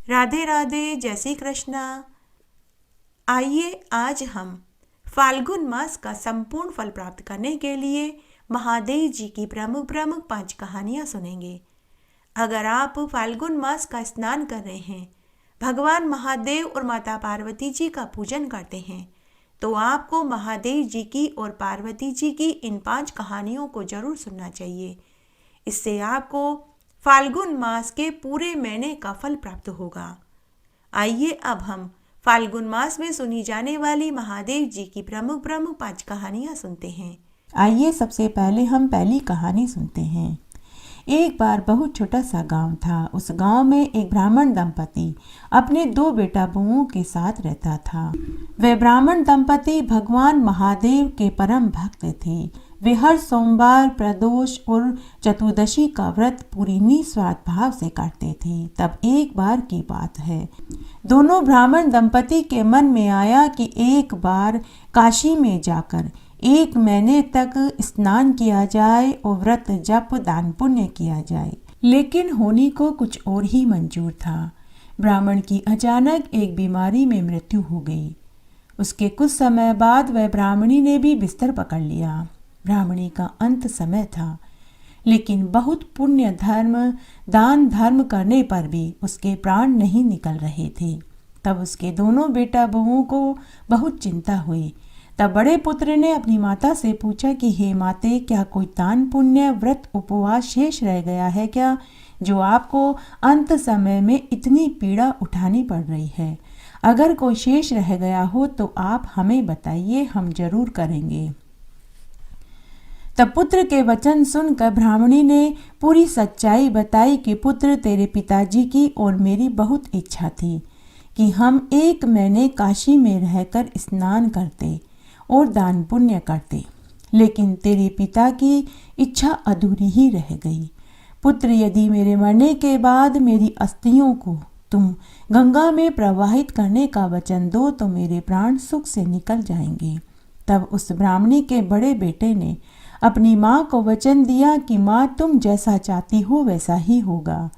राधे राधे, जय श्री कृष्णा। आइए आज हम फाल्गुन मास का संपूर्ण फल प्राप्त करने के लिए महादेव जी की प्रमुख प्रमुख 5 कहानियाँ सुनेंगे। अगर आप फाल्गुन मास का स्नान कर रहे हैं, भगवान महादेव और माता पार्वती जी का पूजन करते हैं, तो आपको महादेव जी की और पार्वती जी की इन 5 कहानियों को जरूर सुनना चाहिए। इससे आपको फाल्गुन मास के पूरे महीने का फल प्राप्त होगा। आइए अब हम फाल्गुन मास में सुनी जाने वाली महादेव जी की प्रमुख प्रमुख 5 कहानियां सुनते हैं। आइए सबसे पहले हम पहली कहानी सुनते हैं। एक बार बहुत छोटा सा गांव था। उस गांव में एक ब्राह्मण दंपति अपने 2 बेटा बहुओं के साथ रहता था। वे ब्राह्मण दंपति भगवान महादेव के परम भक्त थे। वे हर सोमवार, प्रदोष और चतुर्दशी का व्रत पूरी निस्वार्थ भाव से करते थे। तब एक बार की बात है, दोनों ब्राह्मण दंपति के मन में आया कि एक बार काशी में जाकर 1 महीने तक स्नान किया जाए और व्रत जप दान पुण्य किया जाए। लेकिन होनी को कुछ और ही मंजूर था। ब्राह्मण की अचानक एक बीमारी में मृत्यु हो गई। उसके कुछ समय बाद वह ब्राह्मणी ने भी बिस्तर पकड़ लिया। ब्राह्मणी का अंत समय था, लेकिन बहुत पुण्य धर्म दान धर्म करने पर भी उसके प्राण नहीं निकल रहे थे। तब उसके दोनों बेटा बहुओं को बहुत चिंता हुई। तब बड़े पुत्र ने अपनी माता से पूछा कि हे माते, क्या कोई दान पुण्य व्रत उपवास शेष रह गया है क्या, जो आपको अंत समय में इतनी पीड़ा उठानी पड़ रही है? अगर कोई शेष रह गया हो तो आप हमें बताइए, हम जरूर करेंगे। तब पुत्र के वचन सुनकर ब्राह्मणी ने पूरी सच्चाई बताई कि पुत्र, तेरे पिताजी की और मेरी बहुत इच्छा थी कि हम 1 महीने काशी में रहकर स्नान करते और दान पुण्य करते, लेकिन तेरे पिता की इच्छा अधूरी ही रह गई। पुत्र, यदि मेरे मरने के बाद मेरी अस्थियों को तुम गंगा में प्रवाहित करने का वचन दो तो मेरे प्राण सुख से निकल जाएंगे। तब उस ब्राह्मणी के बड़े बेटे ने अपनी माँ को वचन दिया कि माँ, तुम जैसा चाहती हो वैसा ही होगा।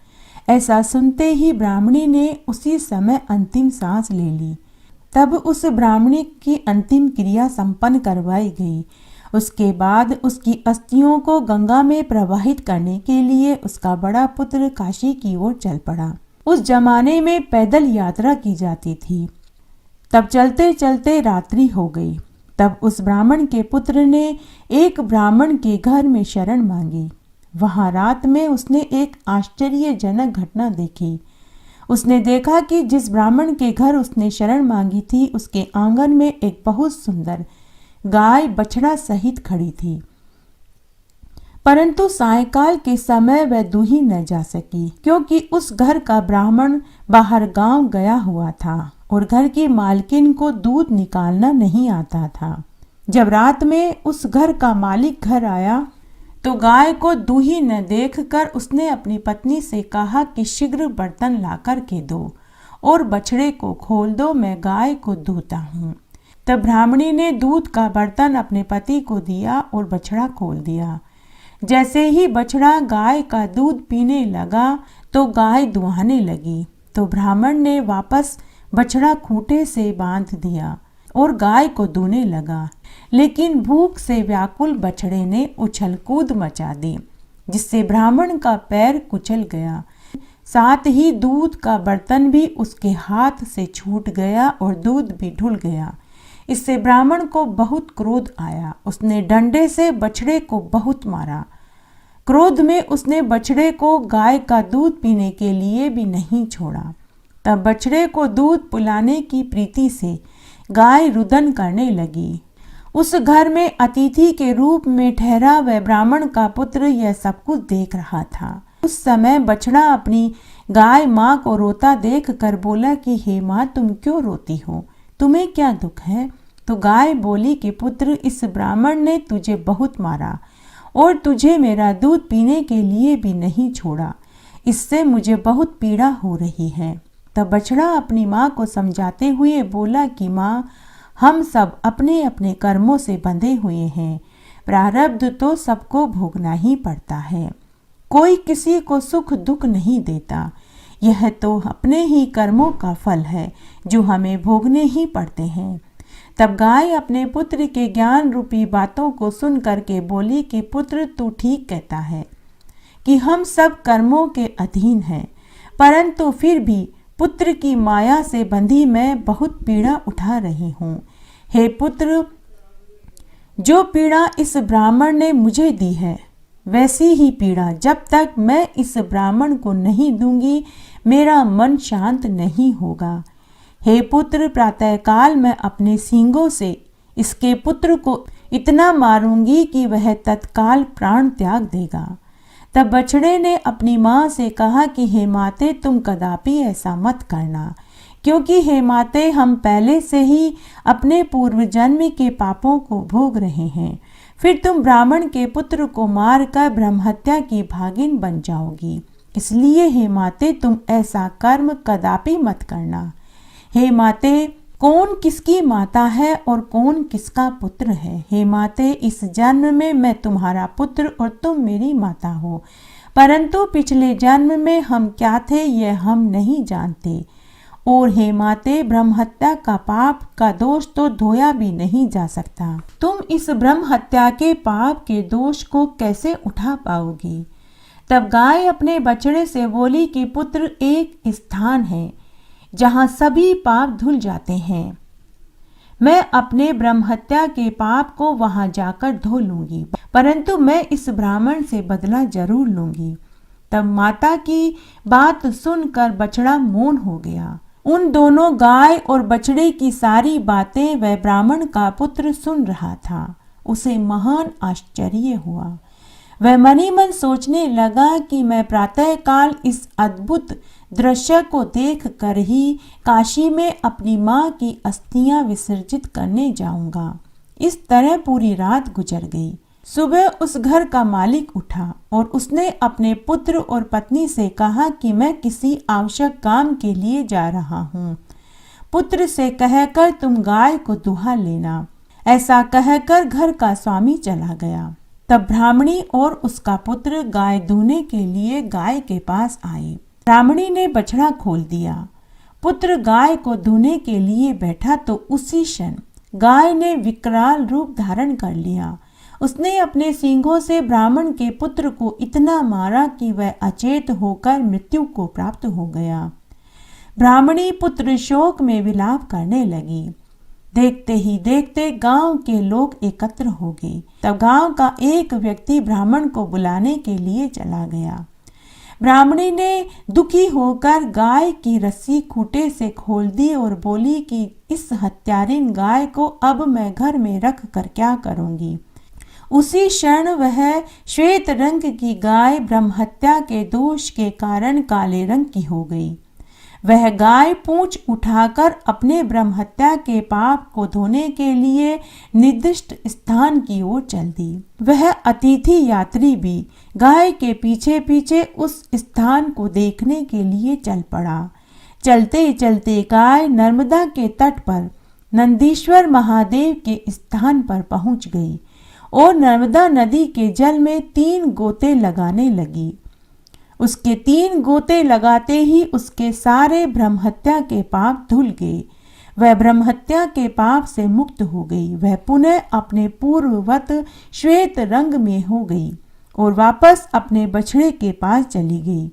ऐसा सुनते ही ब्राह्मणी ने उसी समय अंतिम सांस ले ली। तब उस ब्राह्मणी की अंतिम क्रिया संपन्न करवाई गई। उसके बाद उसकी अस्थियों को गंगा में प्रवाहित करने के लिए उसका बड़ा पुत्र काशी की ओर चल पड़ा। उस जमाने में पैदल यात्रा की जाती थी। तब चलते चलते रात्रि हो गई। तब उस ब्राह्मण के पुत्र ने एक ब्राह्मण के घर में शरण मांगी। वहां रात में उसने एक आश्चर्यजनक घटना देखी। उसने देखा कि जिस ब्राह्मण के घर उसने शरण मांगी थी, उसके आंगन में एक बहुत सुंदर गाय बछड़ा सहित खड़ी थी। परंतु सायंकाल के समय वह दूही न जा सकी, क्योंकि उस घर का ब्राह्मण बाहर गांव गया हुआ था और घर की मालकिन को दूध निकालना नहीं आता था। जब रात में उस घर का मालिक घर आया तो गाय को दूही न देखकर उसने अपनी पत्नी से कहा कि शीघ्र बर्तन ला कर के दो और बछड़े को खोल दो, मैं गाय को दूहता हूँ। तब ब्राह्मणी ने दूध का बर्तन अपने पति को दिया और बछड़ा खोल दिया। जैसे ही बछड़ा गाय का दूध पीने लगा तो गाय दुहाने लगी। तो ब्राह्मण ने वापस बछड़ा खूंटे से बांध दिया और गाय को दूहने लगा, लेकिन भूख से व्याकुल बछड़े ने उछल कूद मचा दी, जिससे ब्राह्मण का पैर कुचल गया। साथ ही दूध का बर्तन भी उसके हाथ से छूट गया और दूध भी ढुल गया। इससे ब्राह्मण को बहुत क्रोध आया। उसने डंडे से बछड़े को बहुत मारा। क्रोध में उसने बछड़े को गाय का दूध पीने के लिए भी नहीं छोड़ा। तब बछड़े को दूध पिलाने की प्रीति से गाय रुदन करने लगी। उस घर में अतिथि के रूप में ठहरा वह ब्राह्मण का पुत्र यह सब कुछ देख रहा था। उस समय बछड़ा अपनी गाय माँ को रोता देख कर बोला कि हे माँ, तुम क्यों रोती हो, तुम्हें क्या दुख है? तो गाय बोली कि पुत्र, इस ब्राह्मण ने तुझे बहुत मारा और तुझे मेरा दूध पीने के लिए भी नहीं छोड़ा। इससे मुझे बहुत पीड़ा हो रही है। तब बछड़ा अपनी माँ को समझाते हुए बोला कि माँ, हम सब अपने अपने कर्मों से बंधे हुए हैं। प्रारब्ध तो सबको भोगना ही पड़ता है। कोई किसी को सुख दुख नहीं देता। यह तो अपने ही कर्मों का फल है जो हमें भोगने ही पड़ते हैं। तब गाय अपने पुत्र के ज्ञान रूपी बातों को सुन करके बोली कि पुत्र, तू ठीक कहता है कि हम सब कर्मों के अधीन हैं, परंतु फिर भी पुत्र की माया से बंधी मैं बहुत पीड़ा उठा रही हूँ। हे पुत्र, जो पीड़ा इस ब्राह्मण ने मुझे दी है, वैसी ही पीड़ा जब तक मैं इस ब्राह्मण को नहीं दूंगी, मेरा मन शांत नहीं होगा। हे पुत्र, प्रातःकाल मैं अपने सींगों से इसके पुत्र को इतना मारूंगी कि वह तत्काल प्राण त्याग देगा। तब बछड़े ने अपनी माँ से कहा कि हे माते, तुम कदापि ऐसा मत करना, क्योंकि हे माते, हम पहले से ही अपने पूर्व जन्म के पापों को भोग रहे हैं। फिर तुम ब्राह्मण के पुत्र को मारकर ब्रह्महत्या की भागिन बन जाओगी। इसलिए हे माते, तुम ऐसा कर्म कदापि मत करना। हे माते, कौन किसकी माता है और कौन किसका पुत्र है? हे माते, इस जन्म में मैं तुम्हारा पुत्र और तुम मेरी माता हो, परंतु पिछले जन्म में हम क्या थे यह हम नहीं जानते। और हे माते, ब्रह्महत्या का पाप का दोष तो धोया भी नहीं जा सकता। तुम इस ब्रह्महत्या के पाप के दोष को कैसे उठा पाओगी? तब गाय अपने बछड़े से बोली कि पुत्र, एक स्थान है जहाँ सभी पाप धुल जाते हैं। मैं अपने ब्रह्महत्या के पाप को वहां जाकर धो लूंगी, परंतु मैं इस ब्राह्मण से बदला जरूर लूंगी। तब माता की बात सुनकर बछड़ा मौन हो गया। उन दोनों गाय और बछड़े की सारी बातें वह ब्राह्मण का पुत्र सुन रहा था। उसे महान आश्चर्य हुआ। वह मन ही मन सोचने लगा कि मैं प्रातःकाल इस अद्भुत दृश्य को देख कर ही काशी में अपनी माँ की अस्थियां विसर्जित करने जाऊंगा। इस तरह पूरी रात गुजर गई। सुबह उस घर का मालिक उठा और उसने अपने पुत्र और पत्नी से कहा कि मैं किसी आवश्यक काम के लिए जा रहा हूँ। पुत्र से कहकर तुम गाय को दुहा लेना। ऐसा कहकर घर का स्वामी चला गया। तब ब्राह्मणी और उसका पुत्र गाय दूहने के लिए गाय के पास आए। ब्राह्मणी ने बछड़ा खोल दिया। पुत्र गाय को दूहने के लिए बैठा तो उसी क्षण गाय ने विकराल रूप धारण कर लिया। उसने अपने सींगों से ब्राह्मण के पुत्र को इतना मारा कि वह अचेत होकर मृत्यु को प्राप्त हो गया। ब्राह्मणी पुत्र शोक में विलाप करने लगी। देखते ही देखते गांव के लोग एकत्र हो गए। तब गांव का एक व्यक्ति ब्राह्मण को बुलाने के लिए चला गया। ब्राह्मणी ने दुखी होकर गाय की रस्सी खूंटे से खोल दी और बोली कि इस हत्यारिन गाय को अब मैं घर में रख कर क्या करूंगी। उसी क्षण वह श्वेत रंग की गाय ब्रह्महत्या के दोष के कारण काले रंग की हो गई। वह गाय पूंछ उठाकर अपने ब्रह्महत्या के पाप को धोने के लिए निर्दिष्ट स्थान की ओर चल दी। वह अतिथि यात्री भी गाय के पीछे पीछे उस स्थान को देखने के लिए चल पड़ा। चलते चलते गाय नर्मदा के तट पर नंदीश्वर महादेव के स्थान पर पहुंच गई और नर्मदा नदी के जल में 3 गोते लगाने लगी। उसके 3 गोते लगाते ही उसके सारे ब्रह्महत्या के पाप धुल गए। वह ब्रह्महत्या के पाप से मुक्त हो गई। वह पुनः अपने पूर्ववत श्वेत रंग में हो गई और वापस अपने बछड़े के पास चली गई।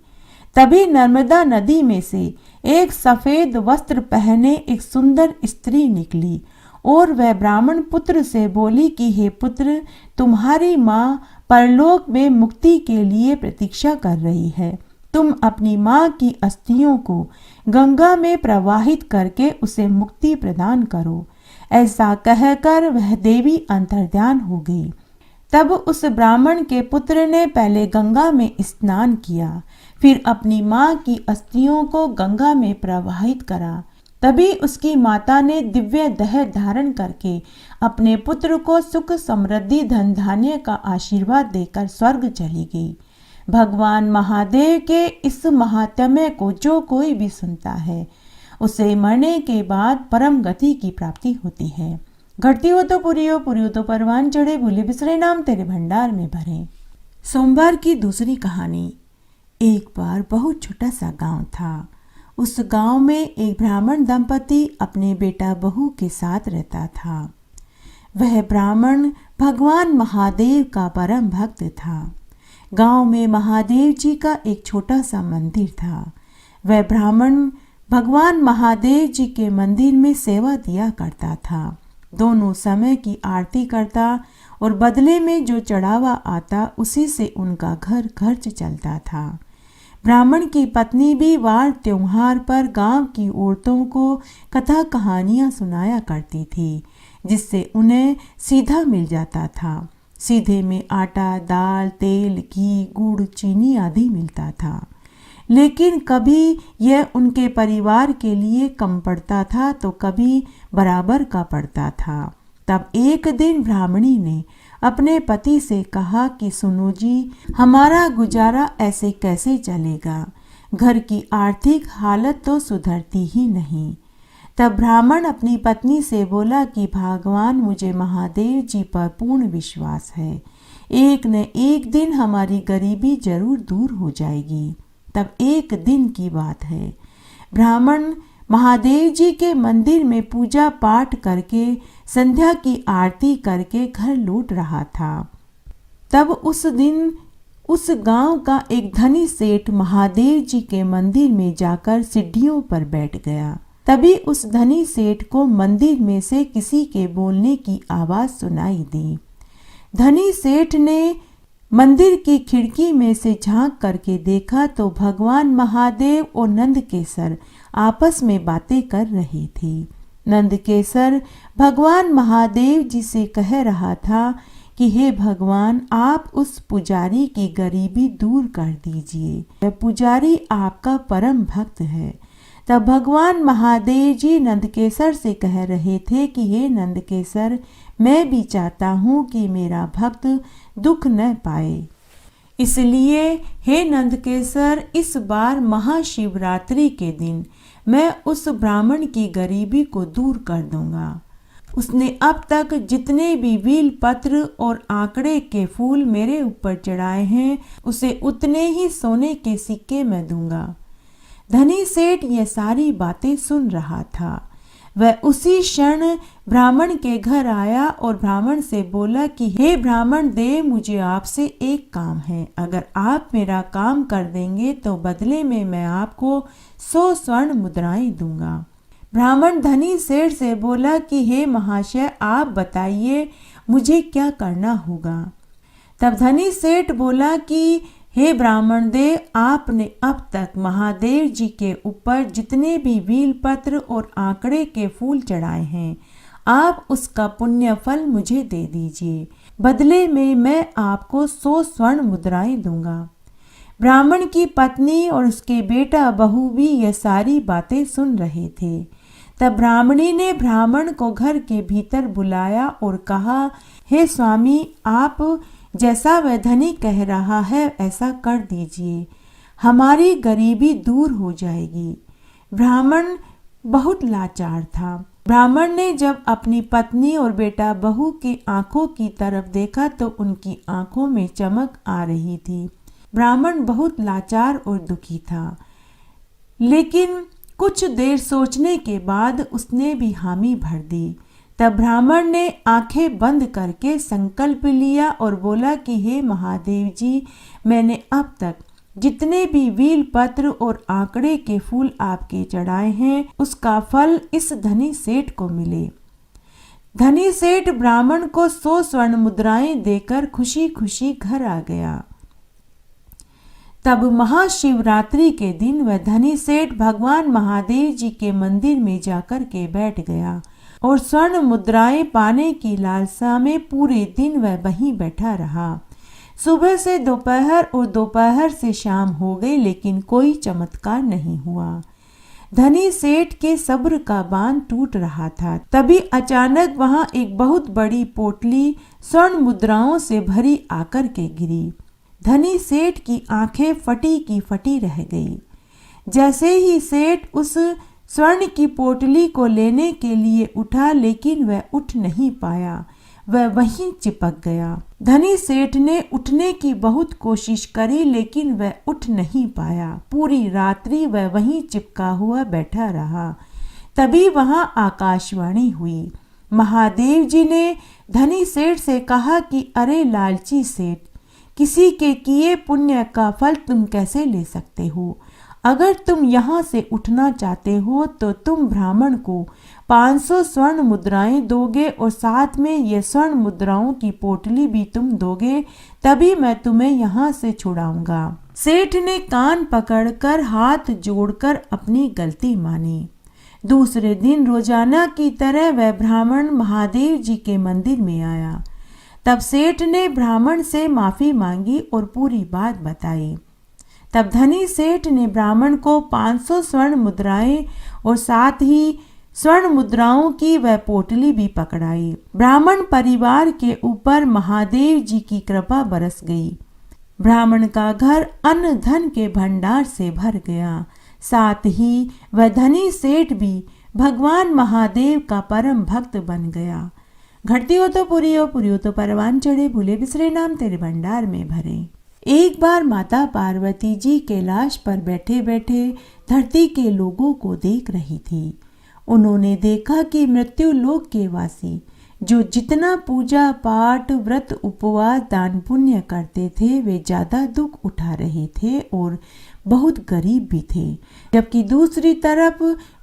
तभी नर्मदा नदी में से एक सफेद वस्त्र पहने एक सुंदर स्त्री निकली और वह ब्राह्मण पुत्र से बोली कि हे पुत्र, तुम्हारी माँ परलोक में मुक्ति के लिए प्रतीक्षा कर रही है। तुम अपनी माँ की अस्थियों को गंगा में प्रवाहित करके उसे मुक्ति प्रदान करो। ऐसा कहकर वह देवी अंतर्ध्यान हो गई। तब उस ब्राह्मण के पुत्र ने पहले गंगा में स्नान किया, फिर अपनी माँ की अस्थियों को गंगा में प्रवाहित करा। तभी उसकी माता ने दिव्य देह धारण करके अपने पुत्र को सुख समृद्धि धन धान्य का आशीर्वाद देकर स्वर्ग चली गई। भगवान महादेव के इस महात्म्य को जो कोई भी सुनता है उसे मरने के बाद परम गति की प्राप्ति होती है। घटती हो तो पूरी हो तो परवान चढ़े, भूले बिसरे नाम तेरे भंडार में भरे। सोमवार की दूसरी कहानी। एक बार बहुत छोटा सा गांव था। उस गांव में एक ब्राह्मण दंपति अपने बेटा बहू के साथ रहता था। वह ब्राह्मण भगवान महादेव का परम भक्त था। गांव में महादेव जी का एक छोटा सा मंदिर था। वह ब्राह्मण भगवान महादेव जी के मंदिर में सेवा दिया करता था। दोनों समय की आरती करता और बदले में जो चढ़ावा आता उसी से उनका घर खर्च चलता था। ब्राह्मण की पत्नी भी वार त्योहार पर गांव की औरतों को कथा कहानियां सुनाया करती थी, जिससे उन्हें सीधा मिल जाता था। सीधे में आटा, दाल, तेल, घी, गुड़, चीनी आदि मिलता था। लेकिन कभी यह उनके परिवार के लिए कम पड़ता था तो कभी बराबर का पड़ता था। तब एक दिन ब्राह्मणी ने अपने पति से कहा कि सुनो जी, हमारा गुजारा ऐसे कैसे चलेगा? घर की आर्थिक हालत तो सुधरती ही नहीं। तब ब्राह्मण अपनी पत्नी से बोला कि भगवान, मुझे महादेव जी पर पूर्ण विश्वास है, एक न एक दिन हमारी गरीबी जरूर दूर हो जाएगी। तब एक दिन की बात है, ब्राह्मण महादेव जी के मंदिर में पूजा पाठ करके संध्या की आरती करके घर लौट रहा था। तब उस दिन उस गांव का एक धनी सेठ महादेव जी के मंदिर में जाकर सीढ़ियों पर बैठ गया। तभी उस धनी सेठ को मंदिर में से किसी के बोलने की आवाज सुनाई दी। धनी सेठ ने मंदिर की खिड़की में से झांक करके देखा तो भगवान महादेव और नंदकेसर आपस में बातें कर रहे थे। नंदकेसर भगवान महादेव जी से कह रहा था कि हे भगवान, आप उस पुजारी की गरीबी दूर कर दीजिए, वह पुजारी आपका परम भक्त है। तब भगवान महादेव जी नंदकेसर से कह रहे थे कि हे नंदकेसर, मैं भी चाहता हूँ कि मेरा भक्त दुख न पाए, इसलिए हे नंदकेसर, इस बार महाशिवरात्रि के दिन मैं उस ब्राह्मण की गरीबी को दूर कर दूंगा। उसने अब तक जितने भी बेल पत्र और आंकड़े के फूल मेरे ऊपर चढ़ाए हैं, उसे उतने ही सोने के सिक्के मैं दूंगा। धनी सेठ ये सारी बातें सुन रहा था। वह उसी क्षण ब्राह्मण के घर आया और ब्राह्मण से बोला कि हे ब्राह्मण देव, मुझे आपसे एक काम है। अगर आप मेरा काम कर देंगे तो बदले में मैं आपको 100 स्वर्ण मुद्राएं दूंगा। ब्राह्मण धनी सेठ से बोला कि हे महाशय, आप बताइए मुझे क्या करना होगा। तब धनी सेठ बोला कि हे ब्राह्मण देव, आपने अब तक महादेव जी के ऊपर जितने भी बेल पत्र और आंकड़े के फूल चढ़ाए हैं, आप उसका पुण्य फल मुझे दे दीजिए। बदले में मैं आपको 100 स्वर्ण मुद्राएं दूंगा। ब्राह्मण की पत्नी और उसके बेटा बहू भी यह सारी बातें सुन रहे थे। तब ब्राह्मणी ने ब्राह्मण को घर के भीतर बुलाया और कहा, हे स्वामी, आप जैसा वह धनी कह रहा है ऐसा कर दीजिए, हमारी गरीबी दूर हो जाएगी। ब्राह्मण बहुत लाचार था। ब्राह्मण ने जब अपनी पत्नी और बेटा बहू की आंखों की तरफ देखा तो उनकी आंखों में चमक आ रही थी। ब्राह्मण बहुत लाचार और दुखी था, लेकिन कुछ देर सोचने के बाद उसने भी हामी भर दी। तब ब्राह्मण ने आंखें बंद करके संकल्प लिया और बोला कि हे महादेव जी, मैंने अब तक जितने भी बेल पत्र और आंकड़े के फूल आपके चढ़ाए हैं, उसका फल इस धनी सेठ को मिले। धनी सेठ ब्राह्मण को 100 स्वर्ण मुद्राएं देकर खुशी खुशी घर आ गया। तब महाशिवरात्रि के दिन वह धनी सेठ भगवान महादेव जी के मंदिर में जाकर के बैठ गया और स्वर्ण मुद्राएं पाने की लालसा में पूरे दिन वह वहीं बैठा रहा। सुबह से दोपहर और दोपहर से शाम हो गई, लेकिन कोई चमत्कार नहीं हुआ। धनी सेठ के सब्र का बांध टूट रहा था। तभी अचानक वहां एक बहुत बड़ी पोटली स्वर्ण मुद्राओं से भरी आकर के गिरी। धनी सेठ की आंखें फटी की फटी रह गई। जैसे ही सेठ उस स्वर्ण की पोटली को लेने के लिए उठा, लेकिन वह उठ नहीं पाया, वह वहीं चिपक गया। धनी सेठ ने उठने की बहुत कोशिश करी, लेकिन वह उठ नहीं पाया। पूरी रात्रि वह वहीं चिपका हुआ बैठा रहा। तभी वहां आकाशवाणी हुई। महादेव जी ने धनी सेठ से कहा कि अरे लालची सेठ, किसी के किए पुण्य का फल तुम कैसे ले सकते हो? अगर तुम यहाँ से उठना चाहते हो तो तुम ब्राह्मण को 500 स्वर्ण मुद्राएं दोगे और साथ में ये स्वर्ण मुद्राओं की पोटली भी तुम दोगे, तभी मैं तुम्हें यहाँ से छुड़ाऊंगा। सेठ ने कान पकड़कर हाथ जोड़कर अपनी गलती मानी। दूसरे दिन रोजाना की तरह वह ब्राह्मण महादेव जी के मंदिर में आया। तब सेठ ने ब्राह्मण से माफी मांगी और पूरी बात बताई। तब धनी सेठ ने ब्राह्मण को 500 स्वर्ण मुद्राएं और साथ ही स्वर्ण मुद्राओं की वह पोटली भी पकड़ाई। ब्राह्मण परिवार के ऊपर महादेव जी की कृपा बरस गई। ब्राह्मण का घर अन्न धन के भंडार से भर गया। साथ ही वह धनी सेठ भी भगवान महादेव का परम भक्त बन गया। घटती हो तो पूरी हो तो परवान चढ़े, भूले बिसरे नाम तेरे भंडार में भरे। एक बार माता पार्वती जी कैलाश पर बैठे बैठे धरती के लोगों को देख रही थी। उन्होंने देखा कि मृत्यु लोक के वासी जो जितना पूजा पाठ व्रत उपवास दान पुण्य करते थे वे ज्यादा दुख उठा रहे थे और बहुत गरीब भी थे, जबकि दूसरी तरफ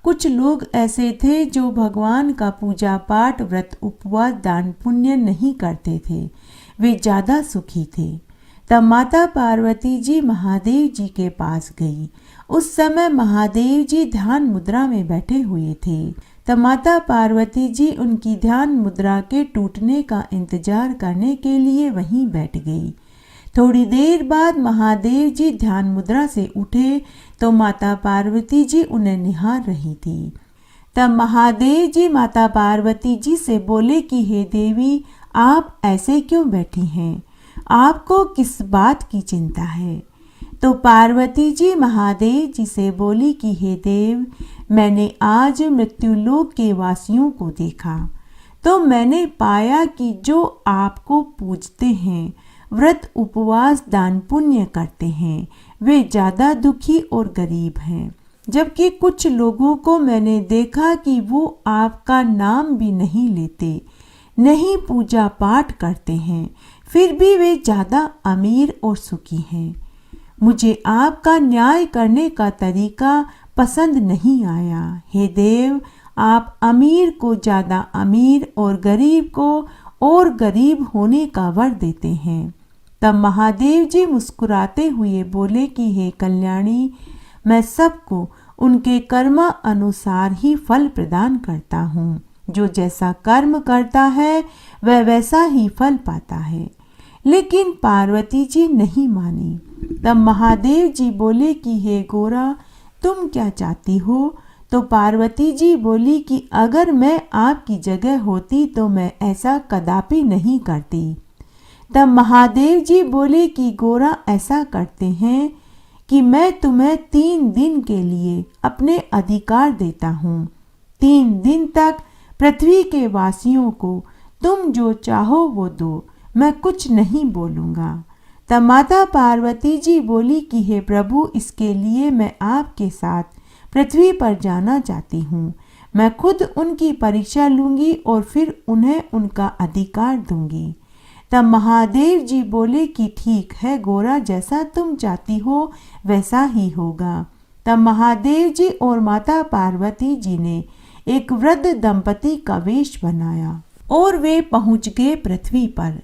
कुछ लोग ऐसे थे जो भगवान का पूजा पाठ व्रत उपवास दान पुण्य नहीं करते थे, वे ज्यादा सुखी थे। तब माता पार्वती जी महादेव जी के पास गई। उस समय महादेव जी ध्यान मुद्रा में बैठे हुए थे। तब माता पार्वती जी उनकी ध्यान मुद्रा के टूटने का इंतजार करने के लिए वहीं बैठ गई। थोड़ी देर बाद महादेव जी ध्यान मुद्रा से उठे तो माता पार्वती जी उन्हें निहार रही थी। तब महादेव जी माता पार्वती जी से बोले कि हे देवी, आप ऐसे क्यों बैठी हैं? आपको किस बात की चिंता है? तो पार्वती जी महादेव जी से बोली कि हे देव, मैंने आज मृत्युलोक के वासियों को देखा तो मैंने पाया कि जो आपको पूजते हैं, व्रत उपवास दान पुण्य करते हैं, वे ज़्यादा दुखी और गरीब हैं, जबकि कुछ लोगों को मैंने देखा कि वो आपका नाम भी नहीं लेते, नहीं पूजा पाठ करते हैं, फिर भी वे ज़्यादा अमीर और सुखी हैं। मुझे आपका न्याय करने का तरीका पसंद नहीं आया। हे देव, आप अमीर को ज़्यादा अमीर और गरीब को और गरीब होने का वर देते हैं। तब महादेव जी मुस्कुराते हुए बोले कि हे कल्याणी, मैं सबको उनके कर्म अनुसार ही फल प्रदान करता हूँ। जो जैसा कर्म करता है वह वैसा ही फल पाता है। लेकिन पार्वती जी नहीं मानी। तब महादेव जी बोले कि हे गोरा, तुम क्या चाहती हो? तो पार्वती जी बोली कि अगर मैं आपकी जगह होती तो मैं ऐसा कदापि नहीं करती। तब महादेव जी बोले कि गोरा, ऐसा करते हैं कि मैं तुम्हें 3 दिन के लिए अपने अधिकार देता हूँ। 3 दिन तक पृथ्वी के वासियों को तुम जो चाहो वो दो, मैं कुछ नहीं बोलूँगा। तब माता पार्वती जी बोली कि हे प्रभु, इसके लिए मैं आपके साथ पृथ्वी पर जाना चाहती हूँ। मैं खुद उनकी परीक्षा लूँगी और फिर उन्हें उनका अधिकार दूँगी। तब महादेव जी बोले कि ठीक है गोरा, जैसा तुम चाहती हो वैसा ही होगा। तब महादेव जी और माता पार्वती जी ने एक वृद्ध दंपति का वेश बनाया और वे पहुँच गए पृथ्वी पर।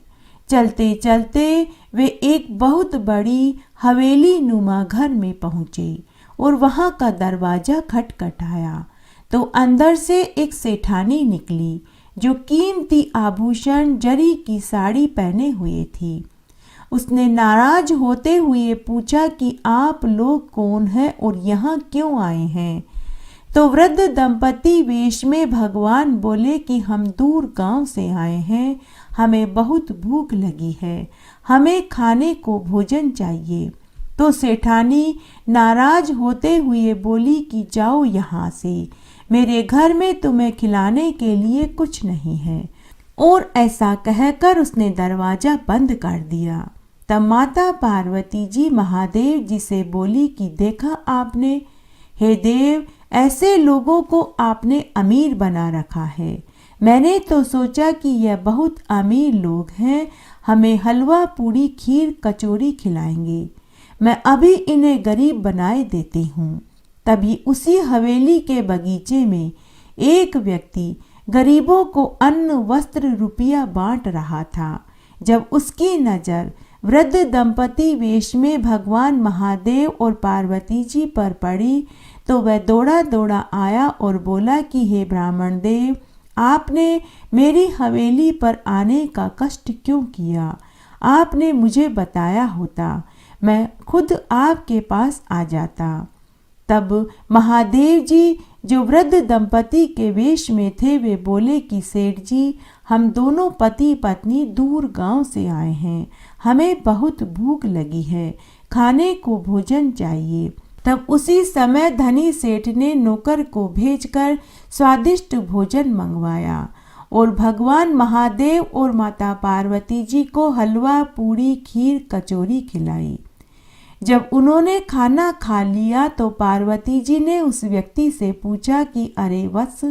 चलते चलते वे एक बहुत बड़ी हवेली नुमा घर में पहुँचे और वहाँ का दरवाज़ा खटखटाया तो अंदर से एक सेठानी निकली जो कीमती आभूषण जरी की साड़ी पहने हुए थी। उसने नाराज होते हुए पूछा कि आप लोग कौन हैं और यहाँ क्यों आए हैं? तो वृद्ध दंपति वेश में भगवान बोले कि हम दूर गांव से आए हैं, हमें बहुत भूख लगी है, हमें खाने को भोजन चाहिए। तो सेठानी नाराज होते हुए बोली कि जाओ यहाँ से, मेरे घर में तुम्हें खिलाने के लिए कुछ नहीं है। और ऐसा कहकर उसने दरवाजा बंद कर दिया। तब माता पार्वती जी महादेव जी से बोली कि देखा आपने, हे देव, ऐसे लोगों को आपने अमीर बना रखा है। मैंने तो सोचा कि यह बहुत अमीर लोग हैं, हमें हलवा पूड़ी खीर कचौरी खिलाएंगे। मैं अभी इन्हें गरीब बनाए देती हूँ। तभी उसी हवेली के बगीचे में एक व्यक्ति गरीबों को अन्न वस्त्र रुपया बांट रहा था। जब उसकी नज़र वृद्ध दंपति वेश में भगवान महादेव और पार्वती जी पर पड़ी तो वह दौड़ा दौड़ा आया और बोला कि हे ब्राह्मण देव, आपने मेरी हवेली पर आने का कष्ट क्यों किया? आपने मुझे बताया होता, मैं खुद आपके पास आ जाता। तब महादेव जी जो वृद्ध दंपति के वेश में थे वे बोले कि सेठ जी, हम दोनों पति पत्नी दूर गांव से आए हैं, हमें बहुत भूख लगी है, खाने को भोजन चाहिए। तब उसी समय धनी सेठ ने नौकर को भेजकर स्वादिष्ट भोजन मंगवाया और भगवान महादेव और माता पार्वती जी को हलवा पूड़ी खीर कचौरी खिलाई। जब उन्होंने खाना खा लिया तो पार्वती जी ने उस व्यक्ति से पूछा कि अरे वत्स,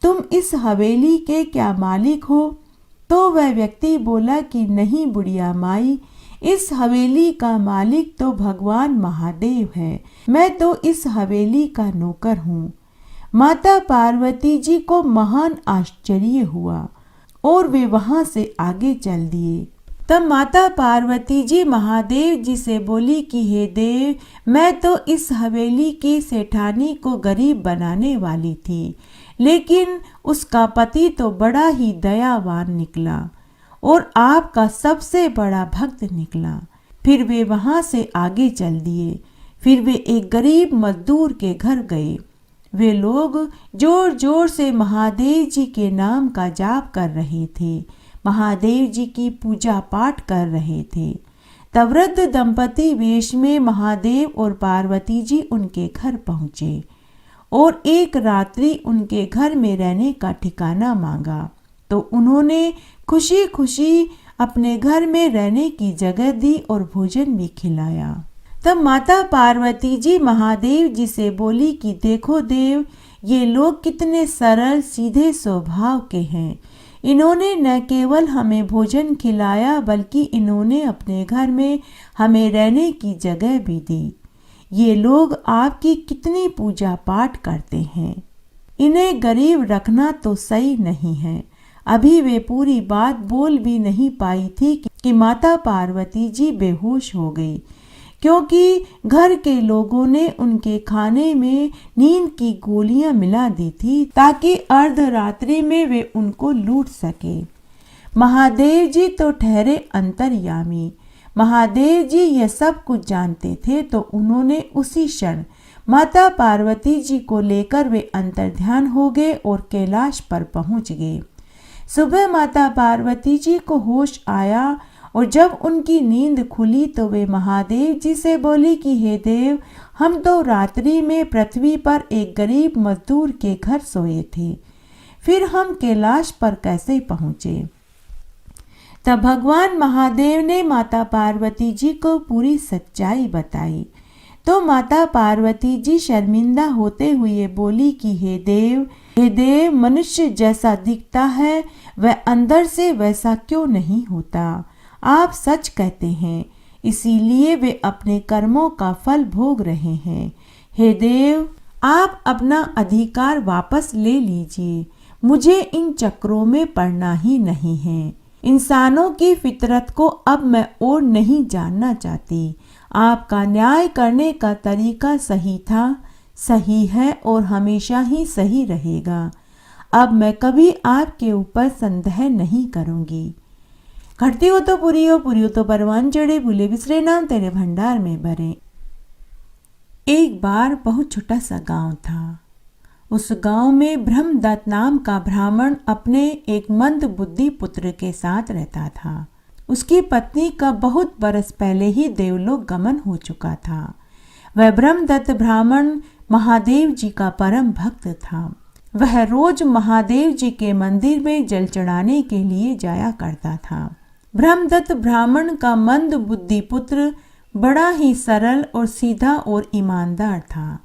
तुम इस हवेली के क्या मालिक हो? तो वह व्यक्ति बोला कि नहीं बुढ़िया माई, इस हवेली का मालिक तो भगवान महादेव है, मैं तो इस हवेली का नौकर हूँ। माता पार्वती जी को महान आश्चर्य हुआ और वे वहाँ से आगे चल दिए। तब माता पार्वती जी महादेव जी से बोली कि हे देव, मैं तो इस हवेली की सेठानी को गरीब बनाने वाली थी, लेकिन उसका पति तो बड़ा ही दयावान निकला और आपका सबसे बड़ा भक्त निकला। फिर वे वहाँ से आगे चल दिए। फिर वे एक गरीब मजदूर के घर गए। वे लोग जोर जोर से महादेव जी के नाम का जाप कर रहे थे, महादेव जी की पूजा पाठ कर रहे थे। तब वृद्ध दंपति वेश में महादेव और पार्वती जी उनके घर पहुँचे और एक रात्रि उनके घर में रहने का ठिकाना मांगा। तो उन्होंने खुशी खुशी अपने घर में रहने की जगह दी और भोजन भी खिलाया। तब माता पार्वती जी महादेव जी से बोली कि देखो देव, ये लोग कितने सरल सीधे स्वभाव के हैं। इन्होंने न केवल हमें भोजन खिलाया बल्कि इन्होंने अपने घर में हमें रहने की जगह भी दी। ये लोग आपकी कितनी पूजा पाठ करते हैं। इन्हें गरीब रखना तो सही नहीं है। अभी वे पूरी बात बोल भी नहीं पाई थी कि माता पार्वती जी बेहोश हो गई, क्योंकि घर के लोगों ने उनके खाने में नींद की गोलियां मिला दी थी ताकि अर्धरात्रि में वे उनको लूट सके। महादेव जी तो ठहरे अंतर्यामी। महादेव जी यह सब कुछ जानते थे तो उन्होंने उसी क्षण माता पार्वती जी को लेकर वे अंतर्ध्यान हो गए और कैलाश पर पहुंच गए। सुबह माता पार्वती जी को होश आया और जब उनकी नींद खुली तो वे महादेव जी से बोली कि हे देव, हम तो रात्रि में पृथ्वी पर एक गरीब मजदूर के घर सोए थे, फिर हम कैलाश पर कैसे पहुँचे? तब भगवान महादेव ने माता पार्वती जी को पूरी सच्चाई बताई। तो माता पार्वती जी शर्मिंदा होते हुए बोली कि हे देव, मनुष्य जैसा दिखता है वह अंदर से वैसा क्यों नहीं होता? आप सच कहते हैं, इसीलिए वे अपने कर्मों का फल भोग रहे हैं। हे देव, आप अपना अधिकार वापस ले लीजिए। मुझे इन चक्रों में पड़ना ही नहीं है। इंसानों की फितरत को अब मैं और नहीं जानना चाहती। आपका न्याय करने का तरीका सही था, सही है और हमेशा ही सही रहेगा। अब मैं कभी आपके ऊपर संदेह नहीं करूँगी। घटती हो तो पूरी हो तो परवान चढ़े, भूले बिसरे नाम तेरे भंडार में भरे। एक बार बहुत छोटा सा गांव था। उस गांव में ब्रह्मदत्त नाम का ब्राह्मण अपने एक मंद बुद्धि पुत्र के साथ रहता था। उसकी पत्नी का बहुत बरस पहले ही देवलोक गमन हो चुका था। वह ब्रह्मदत्त ब्राह्मण महादेव जी का परम भक्त था। वह रोज महादेव जी के मंदिर में जल चढ़ाने के लिए जाया करता था। ब्रह्मदत्त ब्राह्मण का मंद बुद्धि पुत्र बड़ा ही सरल और सीधा और ईमानदार था।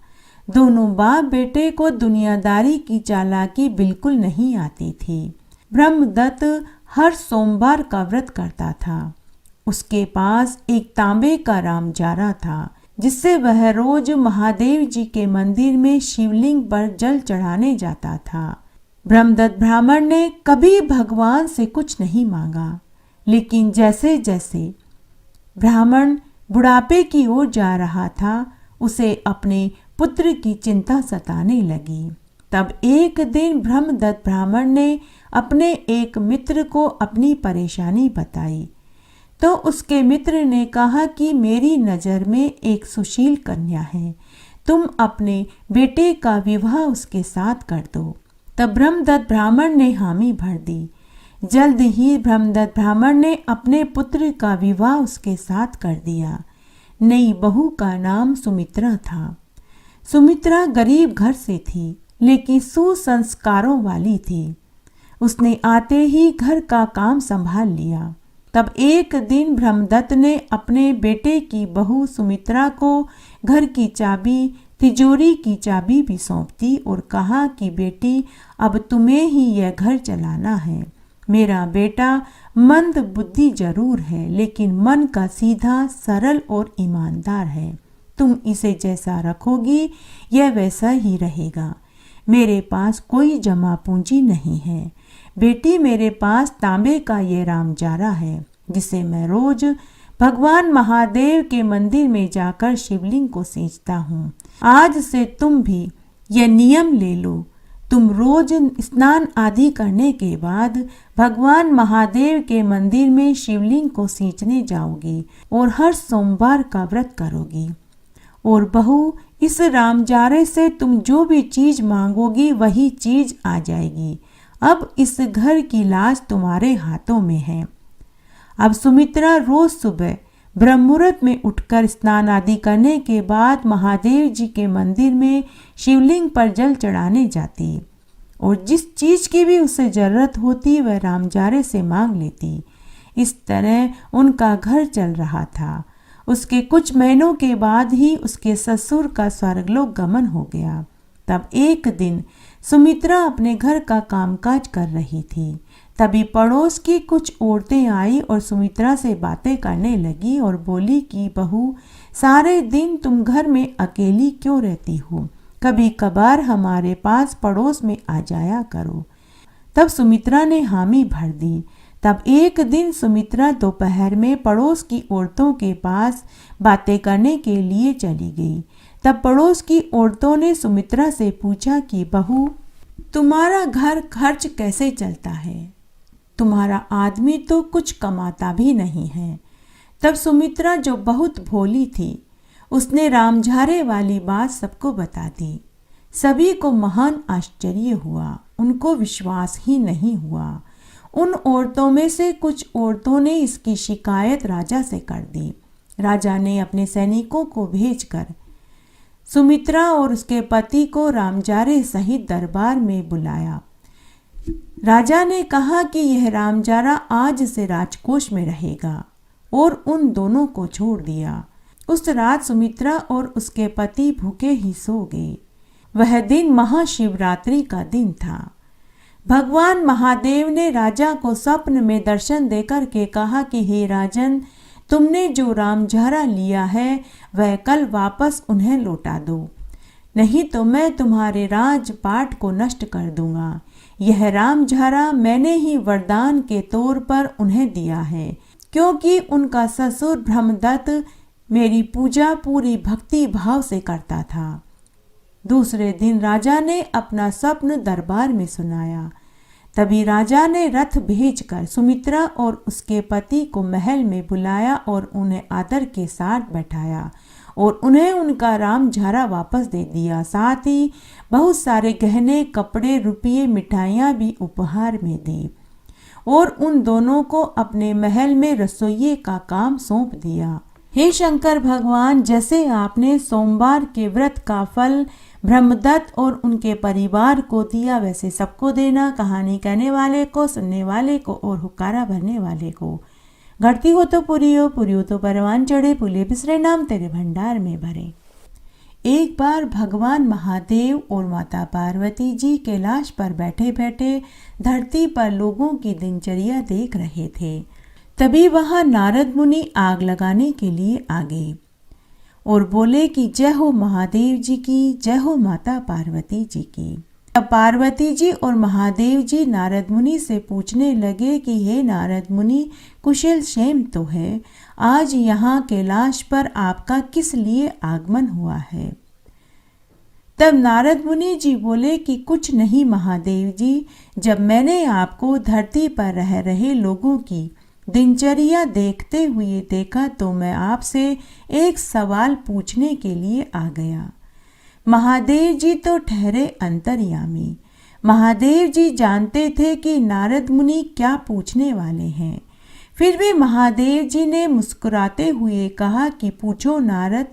दोनों बाप बेटे को दुनियादारी की चालाकी बिल्कुल नहीं आती थी। ब्रह्मदत्त हर सोमवार का व्रत करता था। उसके पास एक तांबे का रामजारा था जिससे वह रोज महादेव जी के मंदिर में शिवलिंग पर जल चढ़ाने जाता था। ब्रह्मदत्त ब्राह्मण ने कभी भगवान से कुछ नहीं मांगा, लेकिन जैसे जैसे ब्राह्मण बुढ़ापे की ओर जा रहा था उसे अपने पुत्र की चिंता सताने लगी। तब एक दिन ब्रह्मदत्त ब्राह्मण ने अपने एक मित्र को अपनी परेशानी बताई तो उसके मित्र ने कहा कि मेरी नज़र में एक सुशील कन्या है, तुम अपने बेटे का विवाह उसके साथ कर दो। तब ब्रह्मदत्त ब्राह्मण ने हामी भर दी। जल्द ही ब्रह्मदत्त ब्राह्मण ने अपने पुत्र का विवाह उसके साथ कर दिया। नई बहू का नाम सुमित्रा था। सुमित्रा गरीब घर से थी लेकिन सुसंस्कारों वाली थी। उसने आते ही घर का काम संभाल लिया। तब एक दिन ब्रह्मदत्त ने अपने बेटे की बहू सुमित्रा को घर की चाबी, तिजोरी की चाबी भी सौंप दी और कहा कि बेटी अब तुम्हें ही यह घर चलाना है। मेरा बेटा मंद बुद्धि जरूर है लेकिन मन का सीधा, सरल और ईमानदार है। तुम इसे जैसा रखोगी यह वैसा ही रहेगा। मेरे पास कोई जमा पूंजी नहीं है। बेटी मेरे पास तांबे का ये रामजारा है जिसे मैं रोज भगवान महादेव के मंदिर में जाकर शिवलिंग को सींचता हूँ। आज से तुम भी यह नियम ले लो। तुम रोज स्नान आदि करने के बाद भगवान महादेव के मंदिर में शिवलिंग को सींचने जाओगी और हर सोमवार का व्रत करोगी। और बहू, इस रामजारे से तुम जो भी चीज मांगोगी वही चीज आ जाएगी। अब इस घर की लाज तुम्हारे हाथों में है। अब सुमित्रा रोज सुबह ब्रह्म मुहूर्त में उठकर स्नान आदि करने के बाद महादेव जी के मंदिर में शिवलिंग पर जल चढ़ाने जाती और जिस चीज की भी उसे जरूरत होती वह रामजारे से मांग लेती। इस तरह उनका घर चल रहा था। उसके कुछ महीनों के बाद ही उसके ससुर का स्वर्गलोक गमन हो गया। तब एक दिन सुमित्रा अपने घर का कामकाज कर रही थी। तभी पड़ोस की कुछ औरतें आई और सुमित्रा से बातें करने लगी और बोली कि बहू, सारे दिन तुम घर में अकेली क्यों रहती हो? कभी कभार हमारे पास पड़ोस में आ जाया करो। तब सुमित्रा ने हामी भर दी। तब एक दिन सुमित्रा दोपहर में पड़ोस की औरतों के पास बातें करने के लिए चली गई। तब पड़ोस की औरतों ने सुमित्रा से पूछा कि बहू, तुम्हारा घर खर्च कैसे चलता है? तुम्हारा आदमी तो कुछ कमाता भी नहीं है। तब सुमित्रा जो बहुत भोली थी उसने रामझारे वाली बात सबको बता दी। सभी को महान आश्चर्य हुआ। उनको विश्वास ही नहीं हुआ। उन औरतों में से कुछ औरतों ने इसकी शिकायत राजा से कर दी। राजा ने अपने सैनिकों को भेजकर सुमित्रा और उसके पति को रामजारे सहित दरबार में बुलाया। राजा ने कहा कि यह रामजारा आज से राजकोष में रहेगा और उन दोनों को छोड़ दिया। उस रात सुमित्रा और उसके पति भूखे ही सो गए। वह दिन महाशिवरात्रि का दिन था। भगवान महादेव ने राजा को स्वप्न में दर्शन देकर के कहा कि हे राजन, तुमने जो रामझारा लिया है वह कल वापस उन्हें लौटा दो, नहीं तो मैं तुम्हारे राजपाट को नष्ट कर दूंगा। यह रामझारा मैंने ही वरदान के तौर पर उन्हें दिया है, क्योंकि उनका ससुर ब्रह्मदत्त मेरी पूजा पूरी भक्ति भाव से करता था। दूसरे दिन राजा ने अपना स्वप्न दरबार में सुनाया। तभी राजा ने रथ भेजकर सुमित्रा और उसके पति को महल में बुलाया और उन्हें आदर के साथ बैठाया और उन्हें उनका रामझारा वापस दे दिया। साथ ही बहुत सारे गहने, कपड़े, रुपये, मिठाइयाँ भी उपहार में दी और उन दोनों को अपने महल में रसोइये का काम सौंप दिया। हे शंकर भगवान, जैसे आपने सोमवार के व्रत का फल ब्रह्मदत्त और उनके परिवार को दिया वैसे सबको देना, कहानी कहने वाले को, सुनने वाले को और हुक्कारा भरने वाले को। घटती हो तो पूरी हो तो परवान चढ़े, भूले बिसरे नाम तेरे भंडार में भरे। एक बार भगवान महादेव और माता पार्वती जी कैलाश पर बैठे बैठे धरती पर लोगों की दिनचर्या देख रहे थे। तभी वहां नारद मुनि आग लगाने के लिए आ गए और बोले कि जय हो महादेव जी की, जय हो माता पार्वती जी की। तब पार्वती जी और महादेव जी नारद मुनि से पूछने लगे कि हे नारद मुनि, कुशल क्षेम तो है? आज यहाँ कैलाश पर आपका किस लिए आगमन हुआ है? तब नारद मुनि जी बोले कि कुछ नहीं महादेव जी, जब मैंने आपको धरती पर रह रहे लोगों की दिनचर्या देखते हुए देखा तो मैं आपसे एक सवाल पूछने के लिए आ गया। महादेव जी तो ठहरे अंतर्यामी। महादेव जी जानते थे कि नारद मुनि क्या पूछने वाले हैं। फिर भी महादेव जी ने मुस्कुराते हुए कहा कि पूछो नारद,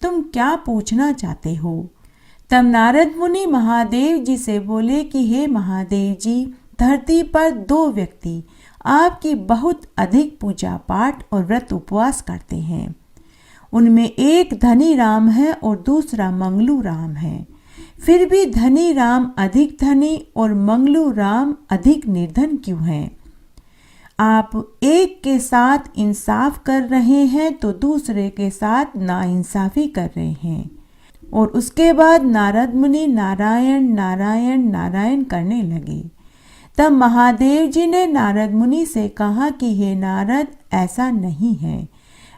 तुम क्या पूछना चाहते हो? तब नारद मुनि महादेव जी से बोले कि हे महादेव जी, धरती पर दो व्यक्ति आपकी बहुत अधिक पूजा पाठ और व्रत उपवास करते हैं। उनमें एक धनी राम है और दूसरा मंगलू राम है। फिर भी धनी राम अधिक धनी और मंगलू राम अधिक निर्धन क्यों हैं? आप एक के साथ इंसाफ कर रहे हैं तो दूसरे के साथ नाइंसाफी कर रहे हैं। और उसके बाद नारद मुनि नारायण नारायण नारायण करने लगे। तब महादेव जी ने नारद मुनि से कहा कि हे नारद, ऐसा नहीं है।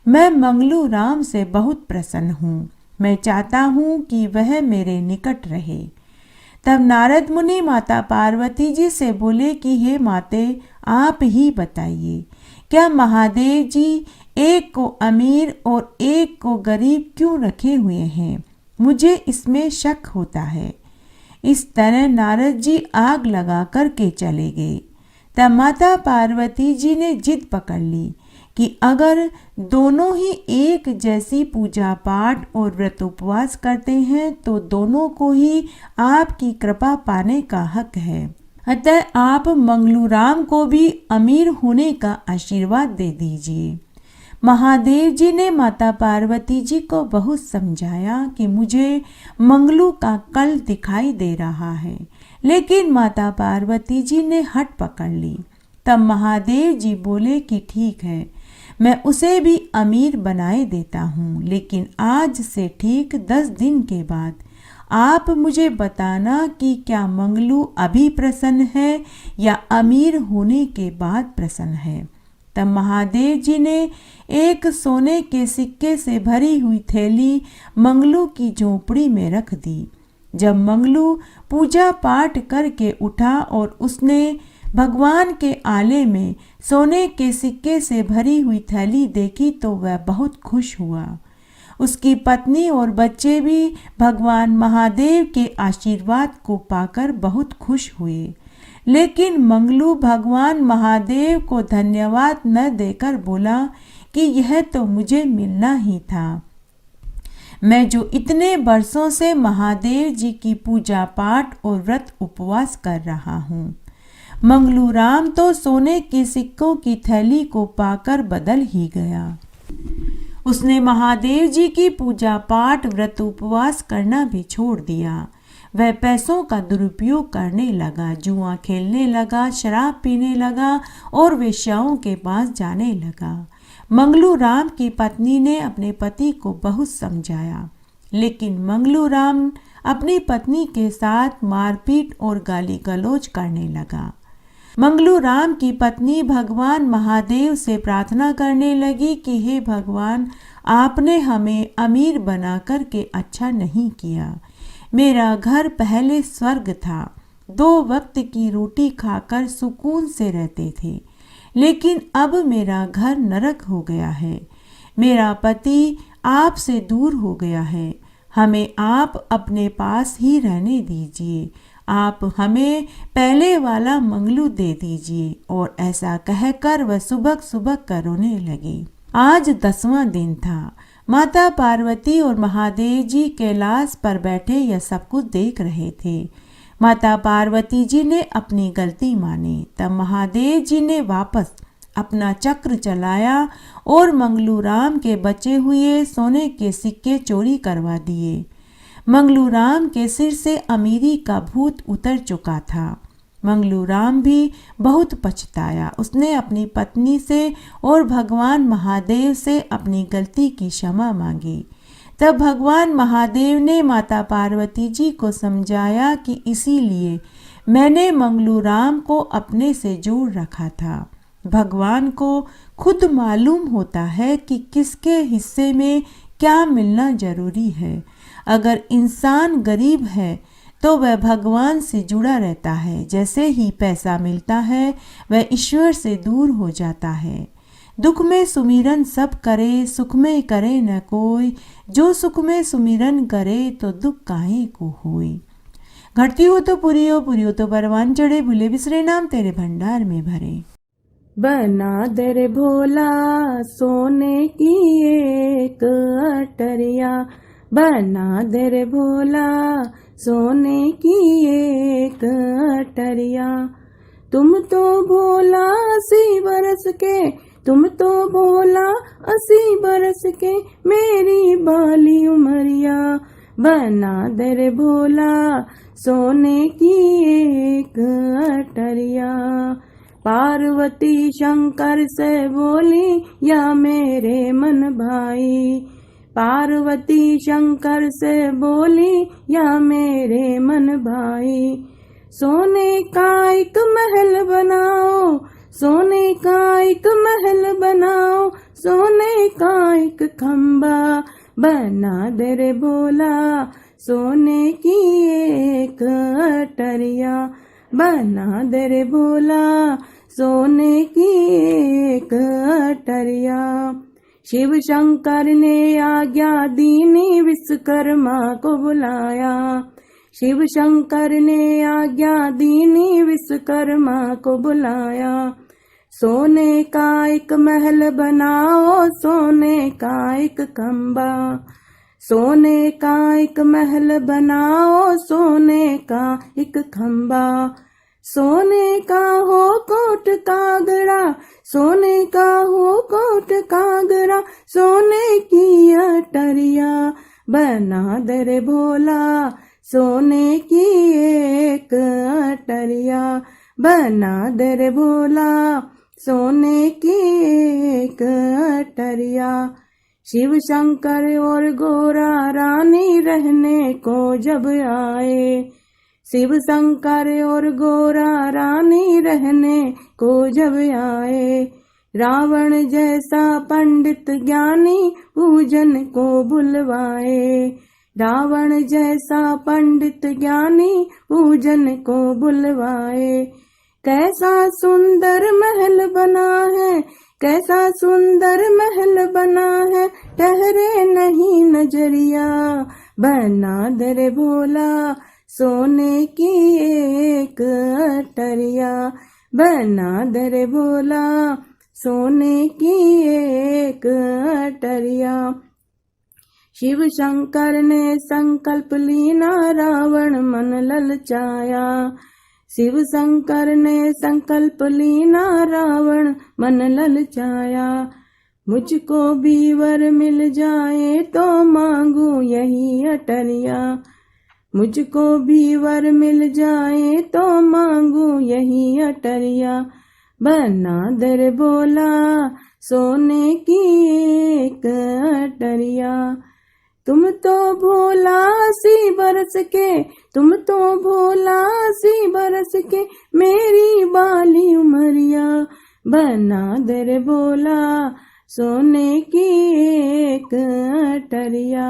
मैं मंगलू राम से बहुत प्रसन्न हूँ। मैं चाहता हूँ कि वह मेरे निकट रहे। तब नारद मुनि माता पार्वती जी से बोले कि हे माते, आप ही बताइए, क्या महादेव जी एक को अमीर और एक को गरीब क्यों रखे हुए हैं? मुझे इसमें शक होता है। इस तरह नारद जी आग लगा करके चले गए। तब माता पार्वती जी ने जिद पकड़ ली कि अगर दोनों ही एक जैसी पूजा पाठ और व्रत उपवास करते हैं तो दोनों को ही आपकी कृपा पाने का हक है। अतः आप मंगलू राम को भी अमीर होने का आशीर्वाद दे दीजिए। महादेव जी ने माता पार्वती जी को बहुत समझाया कि मुझे मंगलू का कल दिखाई दे रहा है, लेकिन माता पार्वती जी ने हट पकड़ ली। तब महादेव जी बोले कि ठीक है, मैं उसे भी अमीर बनाए देता हूँ, लेकिन आज से ठीक 10 दिन के बाद आप मुझे बताना कि क्या मंगलू अभी प्रसन्न है या अमीर होने के बाद प्रसन्न है। तब महादेव जी ने एक सोने के सिक्के से भरी हुई थैली मंगलू की झोपड़ी में रख दी। जब मंगलू पूजा पाठ करके उठा और उसने भगवान के आले में सोने के सिक्के से भरी हुई थैली देखी तो वह बहुत खुश हुआ। उसकी पत्नी और बच्चे भी भगवान महादेव के आशीर्वाद को पाकर बहुत खुश हुए। लेकिन मंगलू भगवान महादेव को धन्यवाद न देकर बोला कि यह तो मुझे मिलना ही था। मैं जो इतने वर्षों से महादेव जी की पूजा पाठ और व्रत उपवास कर रहा हूँ। मंगलू राम तो सोने के सिक्कों की थैली को पाकर बदल ही गया। उसने महादेव जी की पूजा पाठ व्रत उपवास करना भी छोड़ दिया। वह पैसों का दुरुपयोग करने लगा, जुआ खेलने लगा, शराब पीने लगा और वेश्याओं के पास जाने लगा। मंगलू राम की पत्नी ने अपने पति को बहुत समझाया, लेकिन मंगलू राम अपनी पत्नी के साथ मारपीट और गाली गलौज करने लगा। मंगलू राम की पत्नी भगवान महादेव से प्रार्थना करने लगी कि हे भगवान, आपने हमें अमीर बना करके अच्छा नहीं किया। मेरा घर पहले स्वर्ग था, 2 वक्त की रोटी खाकर सुकून से रहते थे, लेकिन अब मेरा घर नरक हो गया है। मेरा पति आपसे दूर हो गया है। हमें आप अपने पास ही रहने दीजिए। आप हमें पहले वाला मंगलू दे दीजिए। और ऐसा कहकर वह सुबह सुबह रोने लगी। आज 10वां दिन था। माता पार्वती और महादेव जी कैलाश पर बैठे यह सब कुछ देख रहे थे। माता पार्वती जी ने अपनी गलती मानी। तब महादेव जी ने वापस अपना चक्र चलाया और मंगलूराम के बचे हुए सोने के सिक्के चोरी करवा दिए। मंगलूराम के सिर से अमीरी का भूत उतर चुका था। मंगलूराम भी बहुत पछताया। उसने अपनी पत्नी से और भगवान महादेव से अपनी गलती की क्षमा मांगी। तब भगवान महादेव ने माता पार्वती जी को समझाया कि इसीलिए मैंने मंगलूराम को अपने से जोड़ रखा था। भगवान को खुद मालूम होता है कि किसके हिस्से में क्या मिलना जरूरी है। अगर इंसान गरीब है तो वह भगवान से जुड़ा रहता है। जैसे ही पैसा मिलता है वह ईश्वर से दूर हो जाता है। दुख में सुमिरन सब करे, सुख में करे न कोई। जो सुख में सुमिरन करे तो दुख काहे को होई। घटती हो तो पूरी हो तो परवान चढ़े। भूले बिसरे नाम तेरे भंडार में भरे। बना दे रे भोला सोने की एक अटरिया, बना दे रे भोला सोने की एक अटरिया। तुम तो भोला 80 बरस के, तुम तो भोला 80 बरस के, मेरी बाली उमरिया। बना दे रे भोला सोने की एक अटरिया। पार्वती शंकर से बोली या मेरे मन भाई, पार्वती शंकर से बोली या मेरे मन भाई। सोने का एक महल बनाओ, सोने का एक महल बनाओ, सोने का एक खंबा। बना दे रे भोला सोने की एक अटरिया, बना दे रे भोला सोने की एक अटरिया। शिव शंकर ने आज्ञा दीनी विश्वकर्मा को बुलाया, शिव शंकर ने आज्ञा दीनी विश्वकर्मा को बुलाया। सोने का एक महल बनाओ, सोने का एक खंबा, सोने का एक महल बनाओ, सोने का एक खंबा। सोने का हो कोट कागड़ा, सोने का हो कोट कागड़ा, सोने की अटरिया। बना दे रे भोला सोने की एक अटरिया, बना दे रे भोला सोने की एक अटरिया। शिव शंकर और गोरा रानी रहने को जब आए, शिव शंकर और गोरा रानी रहने को जब आए। रावण जैसा पंडित ज्ञानी पूजन को बुलवाए, रावण जैसा पंडित ज्ञानी पूजन को बुलवाए। कैसा सुंदर महल बना है, कैसा सुंदर महल बना है, ठहरे नहीं नजरिया। बना दे रे भोला सोने की एक अटरिया, बना दे रे भोला सोने की एक अटरिया। शिव शंकर ने संकल्प लीना, रावण मन ललचाया, शिव शंकर ने संकल्प लीना, रावण मन ललचाया। मुझको भी वर मिल जाए तो मांगू यही अटरिया, मुझको भी वर मिल जाए तो मांगू यही अटरिया। बना दे रे भोला सोने की एक अटरिया। तुम तो भोला 80 बरस के, तुम तो भोला 80 बरस के, मेरी बाली उमरिया। बना दे रे भोला सोने की एक अटरिया।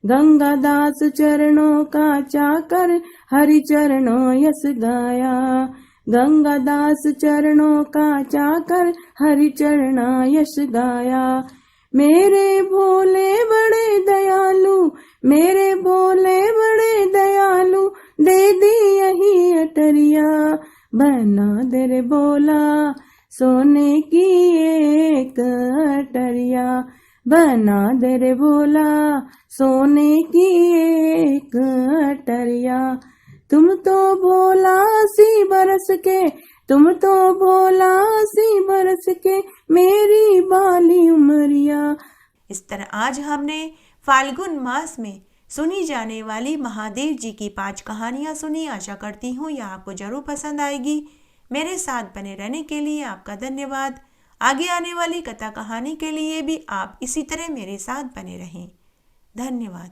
गंगादास चरणों का चाकर, हरि चरणों यस गाया, गंगादास चरणों का चाकर, हरि चरणा यश गाया। मेरे भोले बड़े दयालु, मेरे भोले बड़े दयालु, दे दी यही अटरिया। बना दे रे भोला सोने की एक अटरिया, बना दे रे भोला सोने की एक अटरिया। तुम तो भोला सी बरस के, तुम तो भोला सी बरस के मेरी बाली उमरिया। इस तरह आज हमने फाल्गुन मास में सुनी जाने वाली महादेव जी की 5 कहानियाँ सुनी। आशा करती हूँ यह आपको जरूर पसंद आएगी। मेरे साथ बने रहने के लिए आपका धन्यवाद। आगे आने वाली कथा कहानी के लिए भी आप इसी तरह मेरे साथ बने रहें। धन्यवाद।